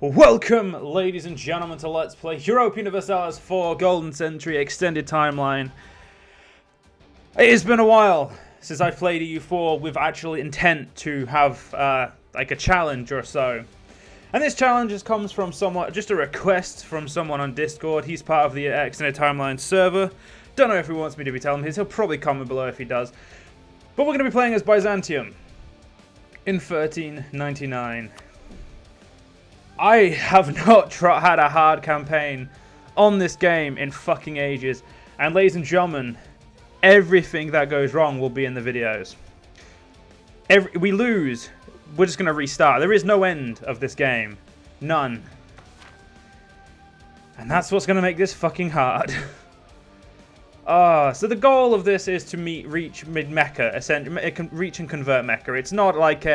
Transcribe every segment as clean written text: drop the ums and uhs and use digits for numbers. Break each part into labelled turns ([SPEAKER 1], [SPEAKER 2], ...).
[SPEAKER 1] Welcome, ladies and gentlemen, to Let's Play Europa Universalis 4 Golden Century Extended Timeline. It has been a while since I've played EU4 with actual intent to have like a challenge or so. And this challenge just comes from someone, just a request from someone on Discord. He's part of the Extended Timeline server. Don't know if he wants me to be telling him his. He'll probably comment below if he does. But we're going to be playing as Byzantium in 1399. I have not had a hard campaign on this game in fucking ages. And ladies and gentlemen, everything that goes wrong will be in the videos. We lose, we're just going to restart. There is no end of this game. None. And that's what's going to make this fucking hard. So the goal of this is to reach mid-Mecca, essentially, reach and convert Mecca. It's not like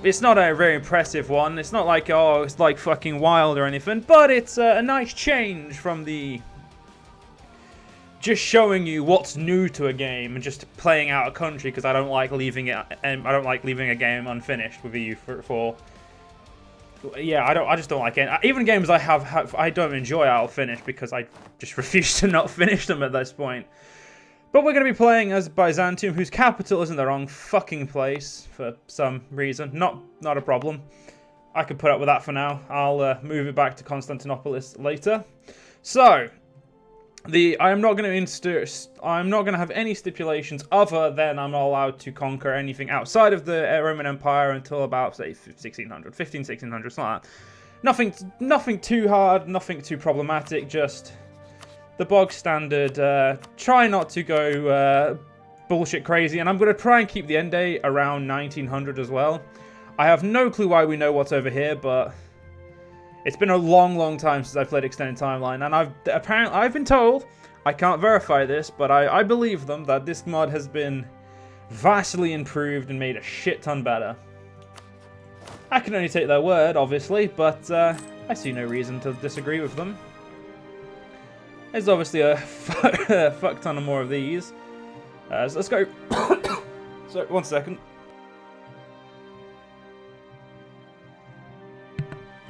[SPEAKER 1] it's not a very impressive one. It's not like, oh, it's like fucking wild or anything. But it's a nice change from the just showing you what's new to a game and just playing out a country, because I don't like leaving it, and I don't like leaving a game unfinished with EU4. Yeah, I just don't like it. Even games I don't enjoy, I'll finish because I just refuse to not finish them at this point. But we're going to be playing as Byzantium, whose capital is in the wrong fucking place for some reason. Not a problem. I can put up with that for now. I'll move it back to Constantinople later. So, I'm not going to have any stipulations other than I'm not allowed to conquer anything outside of the Roman Empire until about, say, 1600, 1600, something like that. Nothing too hard, nothing too problematic, just the bog standard. Try not to go bullshit crazy, and I'm going to try and keep the end date around 1900 as well. I have no clue why we know what's over here, but it's been a long time since I've played Extended Timeline, and I've been told, I can't verify this, but I believe them, that this mod has been vastly improved and made a shit ton better. I can only take their word, obviously, but I see no reason to disagree with them. There's obviously a fuck ton of more of these. So let's go. So, one second.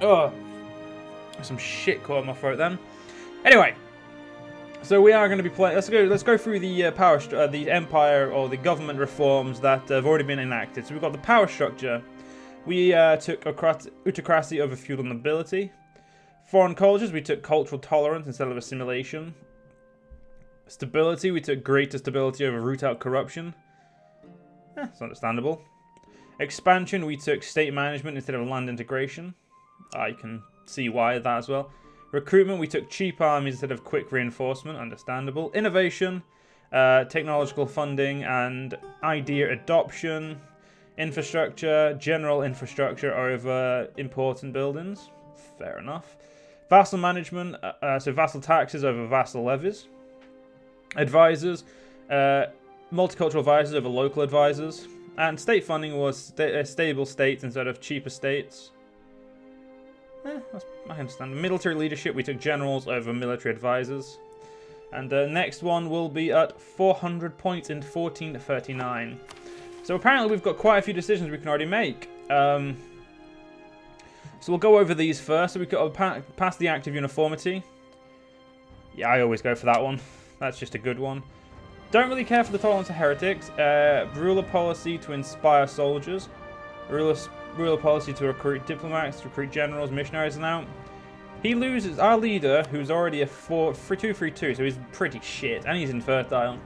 [SPEAKER 1] Oh, some shit caught in my throat then. Anyway, so we are going to be playing. Let's go through the the empire or the government reforms that have already been enacted. So we've got the power structure. We took autocracy over feudal nobility. Foreign cultures, we took cultural tolerance instead of assimilation. Stability, we took greater stability over root out corruption. It's understandable. Expansion, we took state management instead of land integration. I can see why that as well. Recruitment, we took cheap armies instead of quick reinforcement. Understandable. Innovation, technological funding and idea adoption. Infrastructure, general infrastructure over important buildings. Fair enough. Vassal management, so vassal taxes over vassal levies. Advisors, multicultural advisors over local advisors. And state funding was stable states instead of cheaper states. I understand. Military leadership, we took generals over military advisors. And the next one will be at 400 points in 1439. So apparently we've got quite a few decisions we can already make. So we'll go over these first. So we got to pass the Act of Uniformity. Yeah, I always go for that one. That's just a good one. Don't really care for the tolerance of heretics. Ruler policy to inspire soldiers. Ruler policy to recruit diplomats, recruit generals, missionaries now. He loses our leader, who's already a 2-3-2, so he's pretty shit, and he's infertile.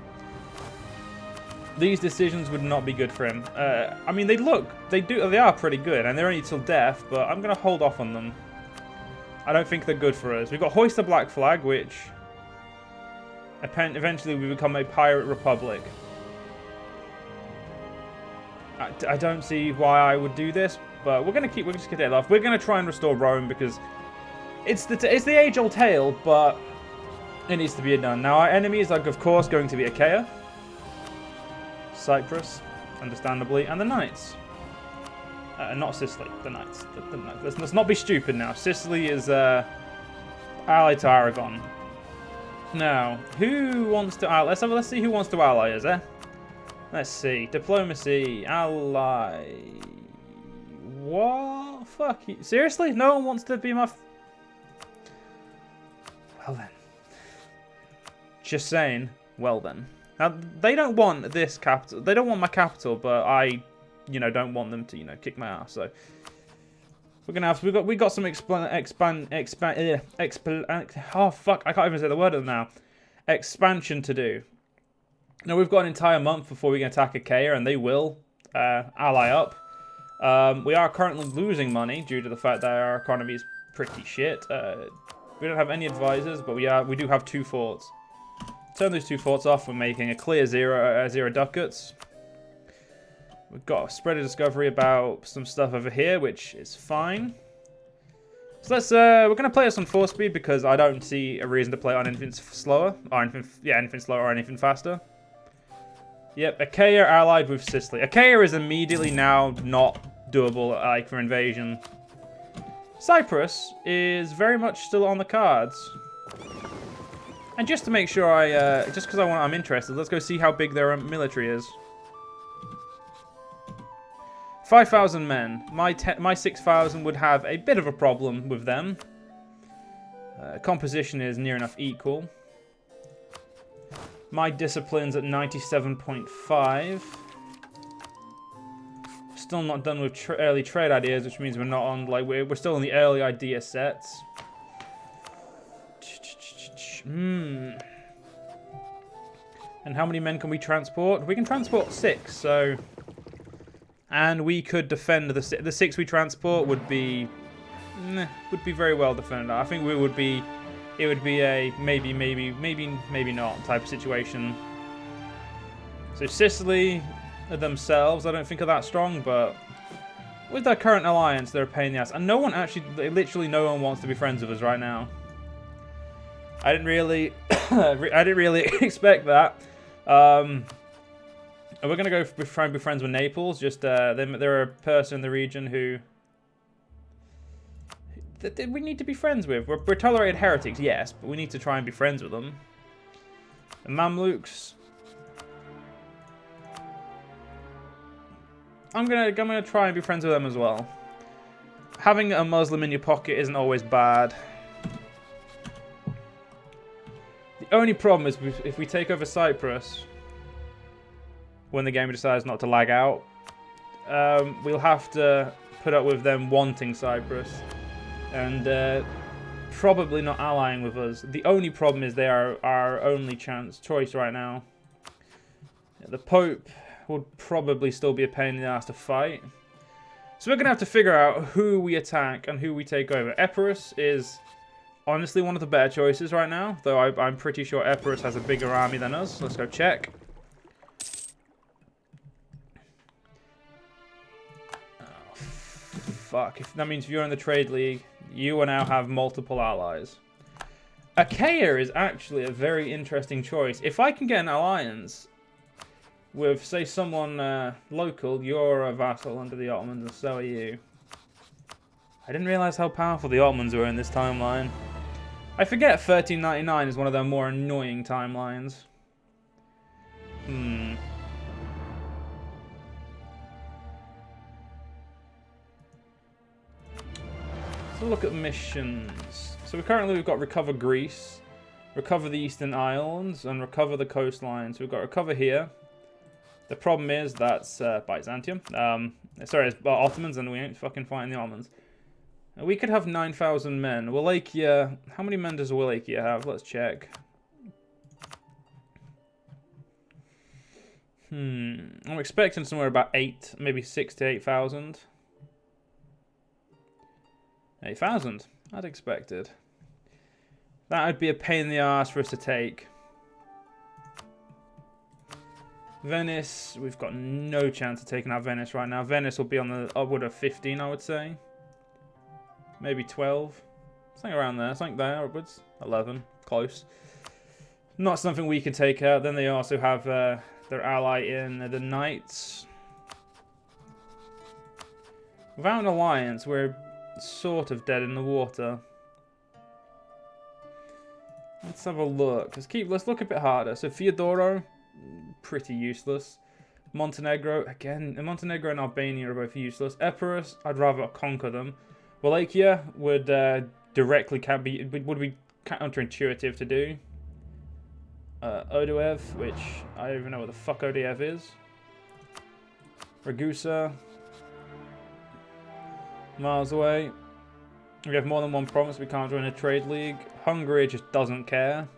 [SPEAKER 1] These decisions would not be good for him. I mean, they are pretty good, and they're only till death, but I'm going to hold off on them. I don't think they're good for us. We've got Hoist the Black Flag, which eventually we become a pirate republic. I don't see why I would do this, but we're just gonna get it off. We're gonna try and restore Rome because it's the age-old tale, but it needs to be done. Now our enemies are of course going to be Achaia, Cyprus, understandably, and the Knights. Not Sicily, the Knights. The Knights. Let's not be stupid now. Sicily is allied to Aragon. Now, who wants to ally? Let's see who wants to ally us, eh? Let's see. Diplomacy, ally. What? Oh, fuck. Seriously? No one wants to be my... Well, then. Just saying. Well, then. Now, they don't want this capital. They don't want my capital, but I, don't want them to, kick my ass. So we're gonna have. We got some oh fuck! I can't even say the word now. Expansion to do. Now we've got an entire month before we can attack Achaia, and they will ally up. We are currently losing money due to the fact that our economy is pretty shit. We don't have any advisors, but we do have 2 forts. Turn those 2 forts off. We're making a clear 0 ducats. We've got a spread of discovery about some stuff over here, which is fine. So let's we're gonna play this on 4 speed because I don't see a reason to play on anything slower or anything slower or anything faster. Yep, Achaia allied with Sicily. Achaia is immediately now not doable like for invasion. Cyprus is very much still on the cards. And just to make sure just because I'm interested, let's go see how big their military is. 5,000 men. My 6,000 would have a bit of a problem with them. Composition is near enough equal. My discipline's at 97.5. Still not done with early trade ideas, which means we're not on we're still in the early idea sets. And how many men can we transport? We can transport 6, so... And we could defend the 6 we transport would be very well defended. I think it would be a maybe not type of situation. So Sicily themselves, I don't think are that strong, but with their current alliance, they're a pain in the ass. And literally no one wants to be friends with us right now. I didn't really expect that. We're gonna go try and be friends with Naples. Just they're a person in the region who we need to be friends with. We're tolerated heretics, yes, but we need to try and be friends with them. The Mamluks. I'm gonna try and be friends with them as well. Having a Muslim in your pocket isn't always bad. The only problem is if we take over Cyprus, when the game decides not to lag out, we'll have to put up with them wanting Cyprus and probably not allying with us. The only problem is they are our only choice right now. The Pope would probably still be a pain in the ass to fight. So we're going to have to figure out who we attack and who we take over. Epirus is honestly one of the better choices right now, though I'm pretty sure Epirus has a bigger army than us. Let's go check. Oh, fuck. That means if you're in the trade league, you will now have multiple allies. Achaia is actually a very interesting choice. If I can get an alliance with, say, someone local, you're a vassal under the Ottomans, and so are you. I didn't realize how powerful the Ottomans were in this timeline. I forget 1399 is one of their more annoying timelines. So look at missions. So we've got Recover Greece, Recover the Eastern Islands, and Recover the coastline. So we've got Recover here. The problem is that's Byzantium. Sorry, it's Ottomans, and we ain't fucking fighting the Ottomans. We could have 9,000 men. Wallachia, how many men does Wallachia have? Let's check. I'm expecting somewhere about 8, maybe 6 to 8,000. 8,000, I'd expected. That would be a pain in the ass for us to take. Venice, we've got no chance of taking out Venice right now. Venice will be on the upward of 15, I would say. Maybe 12. Something around there. Something there upwards. 11. Close. Not something we can take out. Then they also have their ally in the Knights. Without an alliance, we're sort of dead in the water. Let's have a look. Let's look a bit harder. So Fiodoro, pretty useless. Montenegro, again, Montenegro and Albania are both useless. Epirus, I'd rather conquer them. Wallachia would directly would be counterintuitive to do. Odoev, which I don't even know what the fuck Odoev is. Ragusa, miles away. We have more than one province, we can't join a trade league. Hungary just doesn't care.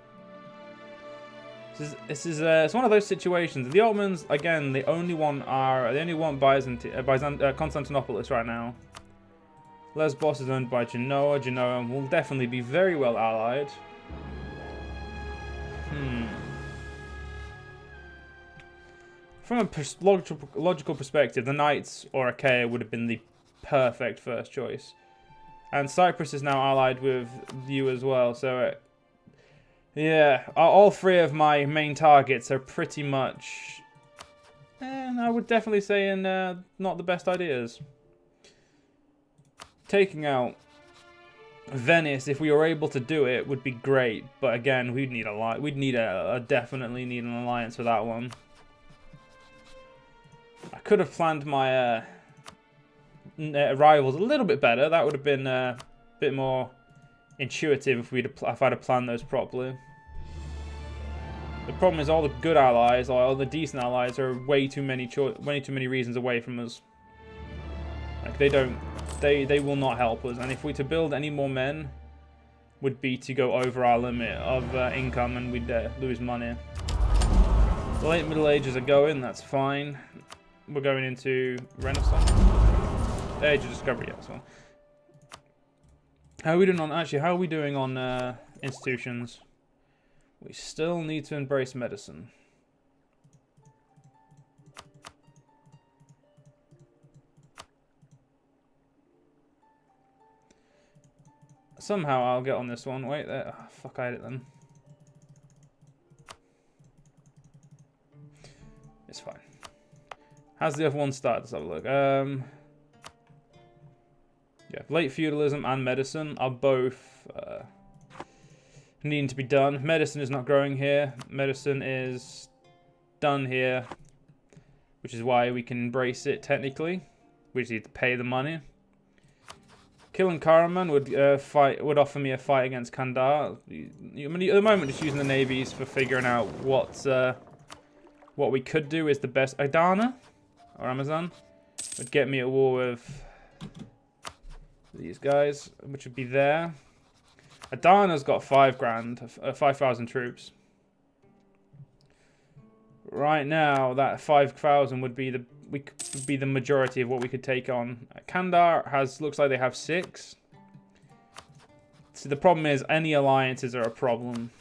[SPEAKER 1] It's one of those situations. The Ottomans, again, they only want Constantinopolis right now. Lesbos is owned by Genoa. Genoa will definitely be very well allied. From a logical perspective, the Knights or Achaia would have been the perfect first choice. And Cyprus is now allied with you as well, so yeah, all three of my main targets are pretty much, I would definitely say, in not the best ideas. Taking out Venice, if we were able to do it, would be great. But again, we'd need definitely need an alliance for that one. I could have planned my rivals a little bit better. That would have been a bit more intuitive if I'd have planned those properly. The problem is all the good allies, or all the decent allies, are way too many reasons away from us. Like they will not help us. And if we to build any more men, would be to go over our limit of income, and we'd lose money. The late Middle Ages are going. That's fine. We're going into Renaissance. Age of Discovery, yeah, so. How are we doing on institutions? We still need to embrace medicine. Somehow I'll get on this one. Wait, there. Oh, fuck, I had it then. It's fine. How's the other one started? Let's have a look. Yeah, late feudalism and medicine are both needing to be done. Medicine is not growing here. Medicine is done here, which is why we can embrace it technically. We just need to pay the money. Killing Karaman would offer me a fight against Kandahar. I mean, at the moment, just using the navies for figuring out what we could do is the best. Adana or Amazon would get me at war with these guys, which would be there. Adana's got 5,000 troops. Right now, that 5,000 would be the majority of what we could take on. Kandahar looks like they have 6. So the problem is any alliances are a problem.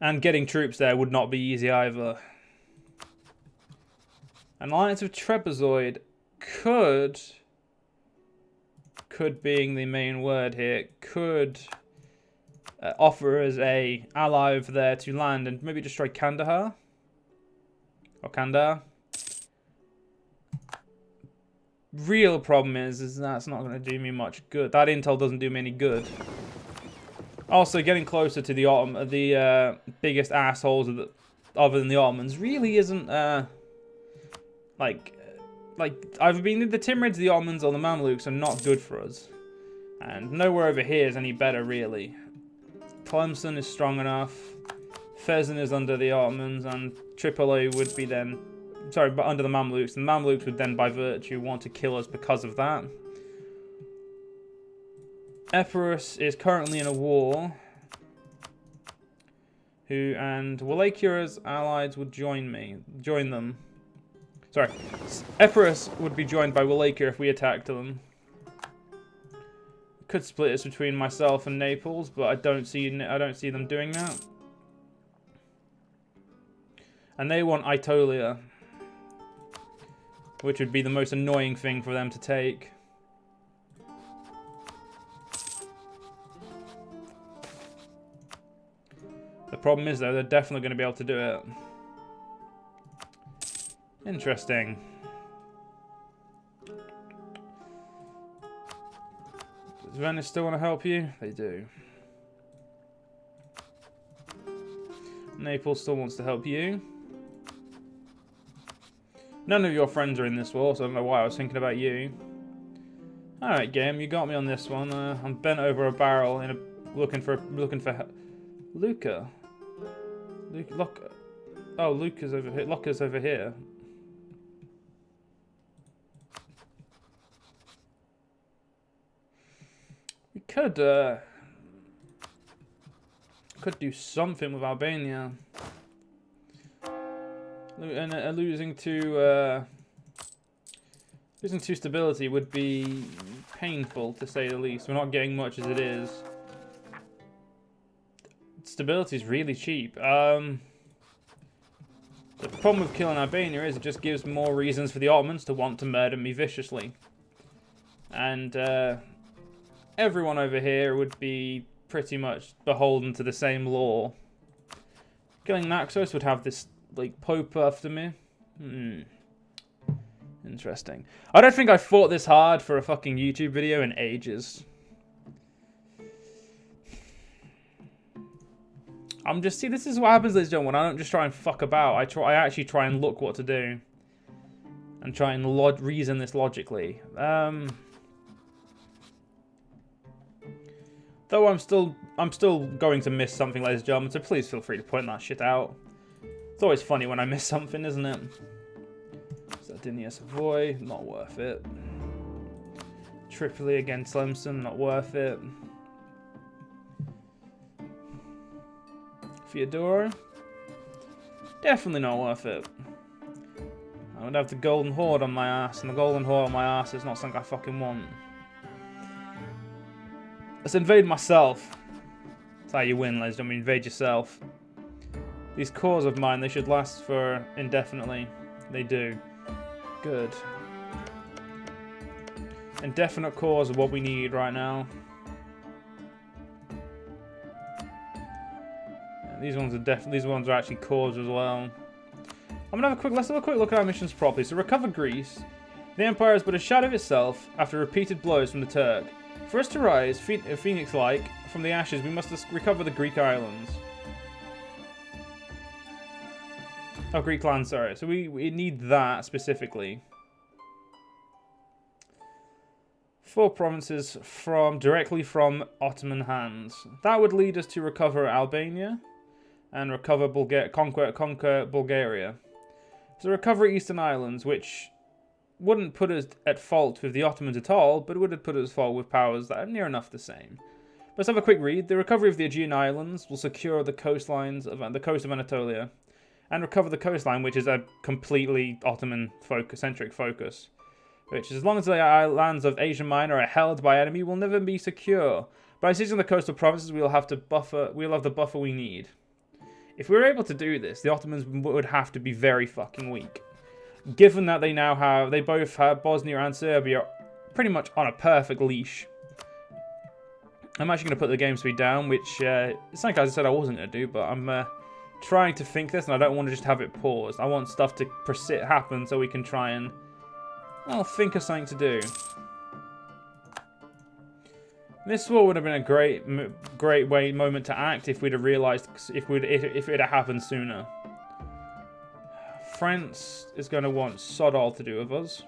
[SPEAKER 1] And getting troops there would not be easy either. An alliance with Trapezoid could being the main word here, could offer us a ally over there to land and maybe destroy Kandahar. Or Kandahar. Real problem is that's not going to do me much good. That intel doesn't do me any good. Also, getting closer to the biggest assholes other than the Ottomans really isn't like either being the Timurids, the Ottomans, or the Mamluks are not good for us. And nowhere over here is any better, really. Tlemcen is strong enough. Fezzan is under the Ottomans, and Tripoli would be then... Sorry, but under the Mamluks. And the Mamluks would then, by virtue, want to kill us because of that. Epirus is currently in a war. And Walachia's allies would join them. Sorry, Epirus would be joined by Wallachia if we attacked them. Could split us between myself and Naples, but I don't see them doing that. And they want Aetolia, which would be the most annoying thing for them to take. The problem is, though, they're definitely going to be able to do it. Interesting. Does Venice still want to help you? They do. Naples still wants to help you. None of your friends are in this war, so I don't know why I was thinking about you. Alright, game, you got me on this one. I'm bent over a barrel in looking for Luca. Oh, Luca's over here. Locker's over here. We could do something with Albania. And losing to stability would be painful, to say the least. We're not getting much as it is. Stability is really cheap. The problem with killing Albania is it just gives more reasons for the Ottomans to want to murder me viciously. And everyone over here would be pretty much beholden to the same law. Killing Naxos would have this, like, Pope after me. Interesting. I don't think I fought this hard for a fucking YouTube video in ages. See, this is what happens, ladies and gentlemen, when I don't just try and fuck about. I actually try and look what to do. And try and reason this logically. Though I'm still going to miss something, ladies and gentlemen, so please feel free to point that shit out. It's always funny when I miss something, isn't it? Sardinia, Savoy, not worth it. Tripoli against Tlemcen, not worth it. Fyodora, definitely not worth it. I would have the Golden Horde on my ass, and the Golden Horde on my ass is not something I fucking want. Let's invade myself. That's how you win, ladies and gentlemen. Invade yourself. These cores of mine, they should last for indefinitely. They do. Good. Indefinite cores are what we need right now. Yeah, these ones are actually cores as well. Let's have a quick look at our missions properly. So recover Greece. The Empire is but a shadow of itself after repeated blows from the Turk. For us to rise, phoenix-like, from the ashes, we must recover the Greek islands. Oh, Greek land, sorry. So we need that specifically. 4 provinces directly from Ottoman hands. That would lead us to recover Albania and recover conquer Bulgaria. So recover Eastern Islands, which wouldn't put us at fault with the Ottomans at all, but would have put us at fault with powers that are near enough the same. Let's have a quick read. The recovery of the Aegean Islands will secure the coast of Anatolia, and recover the coastline, which is a completely Ottoman centric focus. Which is, as long as the lands of Asia Minor are held by enemy, will never be secure. By seizing the coastal provinces, we'll have the buffer we need. If we were able to do this, the Ottomans would have to be very fucking weak. Given that they both have Bosnia and Serbia pretty much on a perfect leash. I'm actually going to put the game speed down, which it's like I said I wasn't going to do, but I'm trying to think this, and I don't want to just have it paused. I want stuff to happen so we can try and, well, think of something to do. This war would have been a great moment to act if we'd have realised, if it had happened sooner. France is going to want sod all to do with us.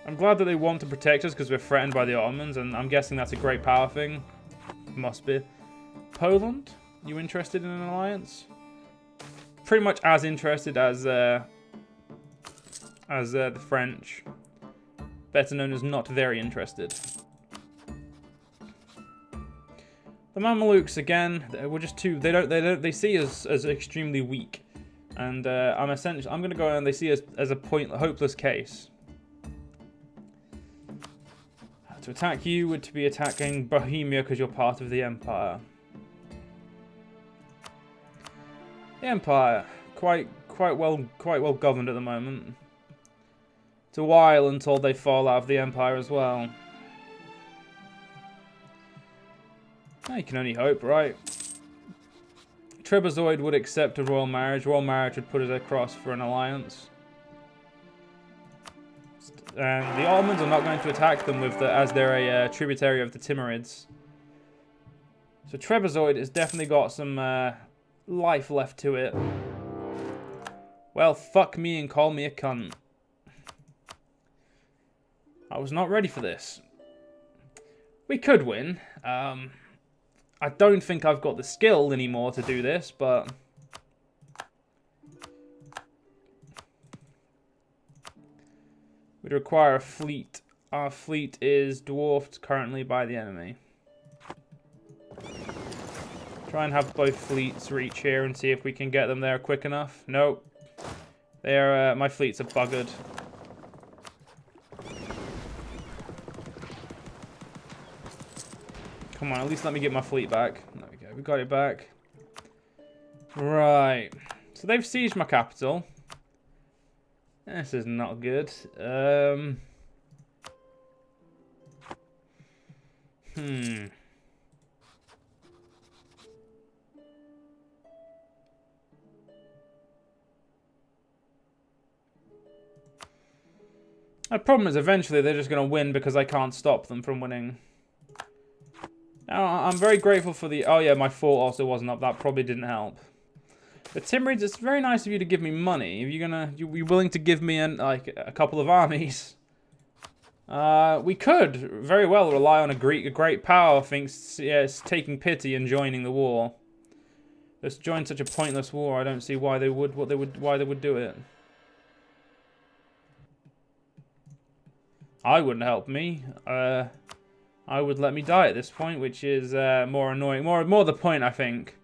[SPEAKER 1] I'm glad that they want to protect us because we're threatened by the Ottomans, and I'm guessing that's a great power thing. Must be. Poland? You interested in an alliance? Pretty much as interested as the French. Better known as not very interested. The Mamelukes again, we're just too. They see us as extremely weak, and I'm going to go and they see us as a hopeless case. To attack you would be attacking Bohemia because you're part of the Empire. The Empire, quite well governed at the moment. It's a while until they fall out of the Empire as well. You can only hope, right? Trebuzoid would accept a royal marriage. Royal marriage would put us across for an alliance. And the Ottomans are not going to attack them as they're a tributary of the Timurids. So Trebuzoid has definitely got some life left to it. Well, fuck me and call me a cunt. I was not ready for this. We could win. I don't think I've got the skill anymore to do this, but... we'd require a fleet. Our fleet is dwarfed currently by the enemy. Try and have both fleets reach here and see if we can get them there quick enough. Nope. They're, my fleets are buggered. Come on, at least let me get my fleet back. There we go, we got it back. Right. So they've sieged my capital. This is not good. The problem is eventually they're just going to win because I can't stop them from winning. Now, I'm very grateful for the... oh yeah, my fort also wasn't up. That probably didn't help. But Timurids, it's very nice of you to give me money. If you're willing to give me a couple of armies. We could very well rely on a great power thinks yes, taking pity and joining the war. Let's join such a pointless war. I don't see why they would why they would do it. I wouldn't help me. I would let me die at this point, which is more annoying. More the point, I think.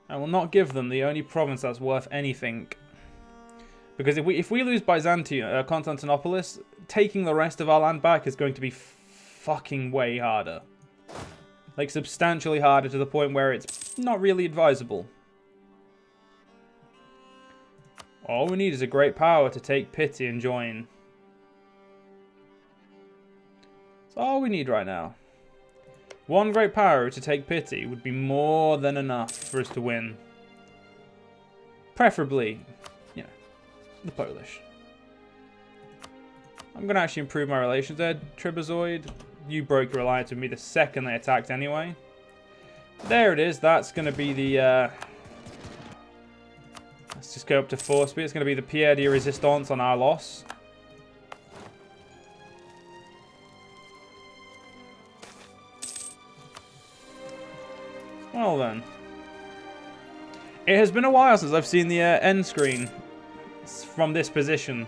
[SPEAKER 1] I will not give them the only province that's worth anything. Because if we lose Byzantium, Constantinopolis, taking the rest of our land back is going to be fucking way harder. Like, substantially harder to the point where it's not really advisable. All we need is a great power to take pity and join. That's all we need right now. One great power to take pity would be more than enough for us to win. Preferably, you know, the Polish. I'm going to actually improve my relations there, Trebuzoid. You broke your alliance with me the second they attacked anyway. There it is. That's going to be the... let's just go up to 4 speed. It's going to be the Pierre de Resistance on our loss. Well then. It has been a while since I've seen the end screen from this position.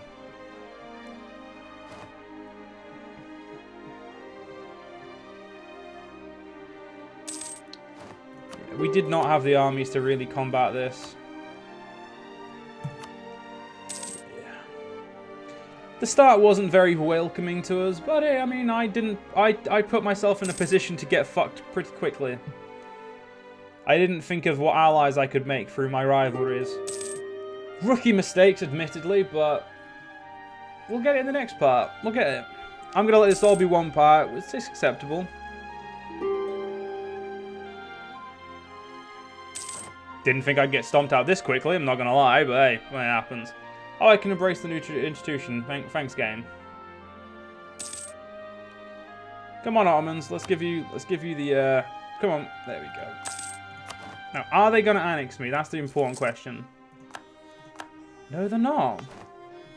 [SPEAKER 1] We did not have the armies to really combat this. The start wasn't very welcoming to us, but I mean, I put myself in a position to get fucked pretty quickly. I didn't think of what allies I could make through my rivalries. Rookie mistakes, admittedly, but we'll get it in the next part. We'll get it. I'm going to let this all be one part. It's acceptable. Didn't think I'd get stomped out this quickly, I'm not going to lie, but hey, when it happens. Oh, I can embrace the new institution. Thanks, game. Come on, Ottomans. Let's give you the... come on. There we go. Now, are they going to annex me? That's the important question. No, they're not.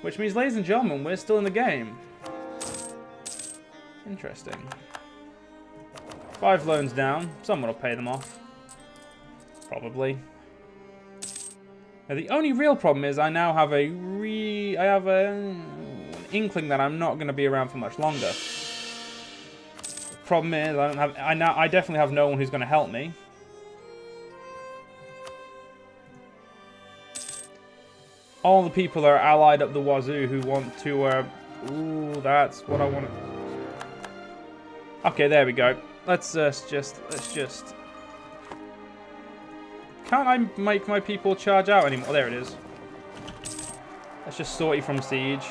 [SPEAKER 1] Which means, ladies and gentlemen, we're still in the game. Interesting. 5 loans down. Someone will pay them off. Probably. Now, the only real problem is I now have an inkling that I'm not going to be around for much longer. The problem is I definitely have no one who's going to help me. All the people are allied up the wazoo who want to, ooh, that's what I want to... Okay, there we go. Let's just... Can't I make my people charge out anymore? There it is. Let's just sort you from siege.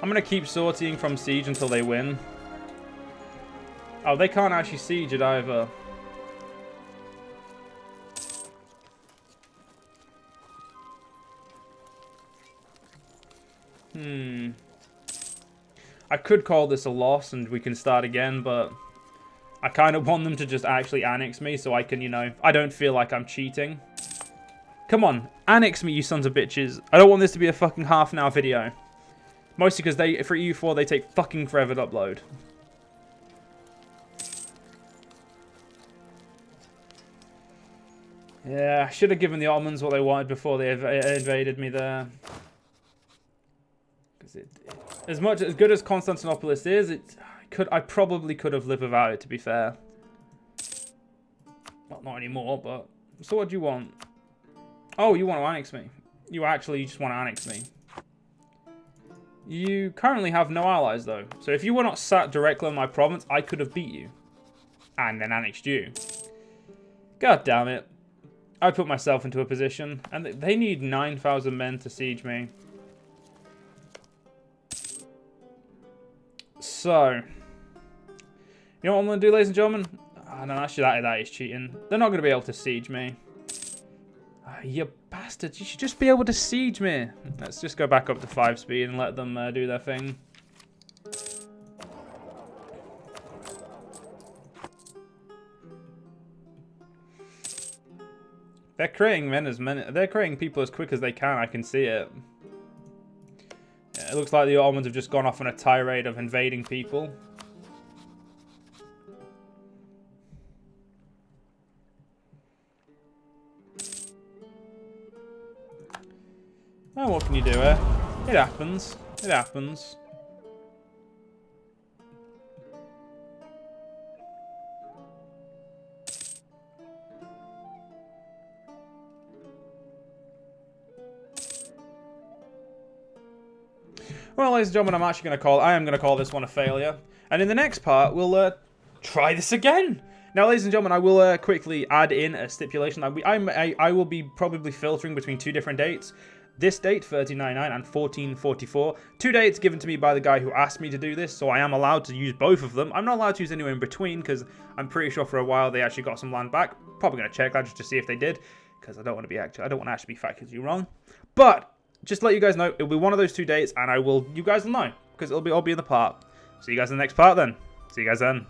[SPEAKER 1] I'm going to keep sorting from siege until they win. Oh, they can't actually siege it either. I could call this a loss and we can start again, but I kind of want them to just actually annex me so I can, you know, I don't feel like I'm cheating. Come on, annex me, you sons of bitches. I don't want this to be a fucking half-an-hour video. Mostly because for EU4, they take fucking forever to upload. Yeah, I should have given the Ottomans what they wanted before they invaded me there. Because as good as Constantinopolis is, I probably could have lived without it, to be fair. Well, not anymore, but... So what do you want? Oh, you want to annex me. You just want to annex me. You currently have no allies, though. So if you were not sat directly on my province, I could have beat you. And then annexed you. God damn it. I put myself into a position. And they need 9,000 men to siege me. So. You know what I'm going to do, ladies and gentlemen? Oh, no, actually, that is cheating. They're not going to be able to siege me. You bastards. You should just be able to siege me. Let's just go back up to 5 speed and let them do their thing. They're creating they're creating people as quick as they can. I can see it. Yeah, it looks like the Ottomans have just gone off on a tirade of invading people. Oh, what can you do here? It happens. It happens. Well, ladies and gentlemen, I am going to call this one a failure. And in the next part, we'll try this again. Now, ladies and gentlemen, I will quickly add in a stipulation. I will be probably filtering between 2 different dates. This date, 1399 and 1444. 2 dates given to me by the guy who asked me to do this, so I am allowed to use both of them. I'm not allowed to use anywhere in between, because I'm pretty sure for a while they actually got some land back. Probably going to check that just to see if they did, because I don't want to actually be factually wrong. But just to let you guys know, it'll be one of those 2 dates, and you guys will know, because it'll all be in the part. See you guys in the next part then. See you guys then.